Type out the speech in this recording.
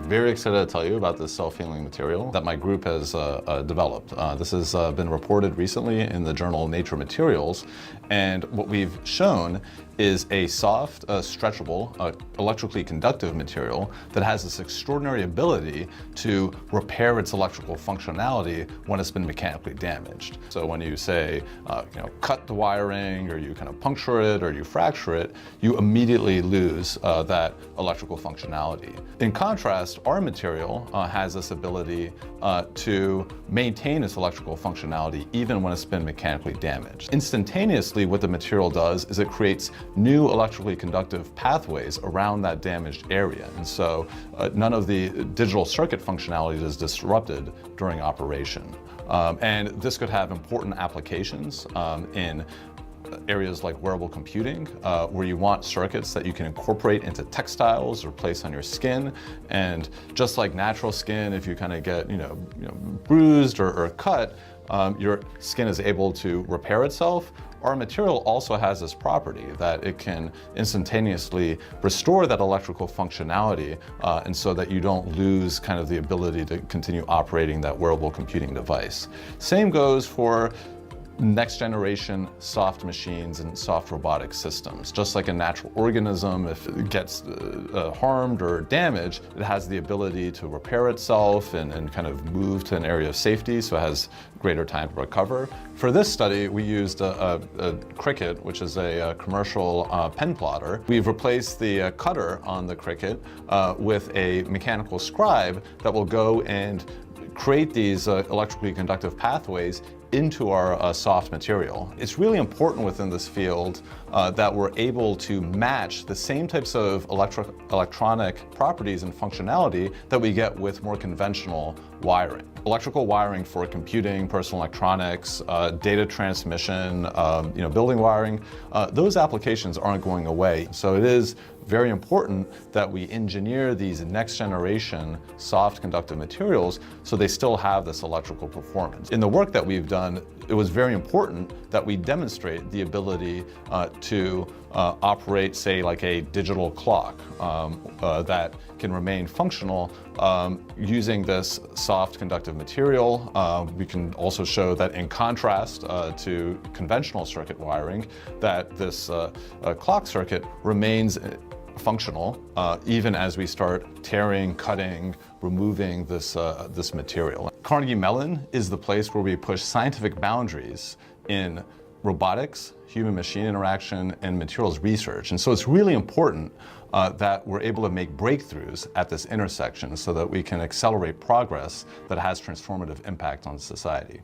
very excited to tell you about this self-healing material that my group has developed. This has been reported recently in the journal Nature Materials, and what we've shown is a soft, stretchable, electrically conductive material that has this extraordinary ability to repair its electrical functionality when it's been mechanically damaged. So when you say, cut the wiring, or you kind of puncture it, or you fracture it, you immediately lose that electrical functionality. In contrast, our material has this ability to maintain its electrical functionality even when it's been mechanically damaged. Instantaneously, what the material does is it creates new electrically conductive pathways around that damaged area. And so none of the digital circuit functionality is disrupted during operation. And this could have important applications in areas like wearable computing, where you want circuits that you can incorporate into textiles or place on your skin. And just like natural skin, if you kind of get bruised or cut, your skin is able to repair itself. Our material also has this property that it can instantaneously restore that electrical functionality, and so that you don't lose kind of the ability to continue operating that wearable computing device. Same goes for next generation soft machines and soft robotic systems. Just like a natural organism, if it gets harmed or damaged, it has the ability to repair itself and kind of move to an area of safety, so it has greater time to recover. For this study, we used a Cricut, which is a commercial pen plotter. We've replaced the cutter on the Cricut with a mechanical scribe that will go and create these electrically conductive pathways into our soft material. It's really important within this field that we're able to match the same types of electronic properties and functionality that we get with more conventional wiring. Electrical wiring for computing, personal electronics, data transmission, building wiring, those applications aren't going away. So it is very important that we engineer these next generation soft conductive materials so they still have this electrical performance. In the work that we've done, it was very important that we demonstrate the ability to operate, say, like a digital clock that can remain functional using this soft conductive material. We can also show that in contrast to conventional circuit wiring, that this clock circuit remains functional even as we start tearing, cutting, removing this material. Carnegie Mellon is the place where we push scientific boundaries in robotics, human-machine interaction, and materials research. And so it's really important that we're able to make breakthroughs at this intersection so that we can accelerate progress that has transformative impact on society.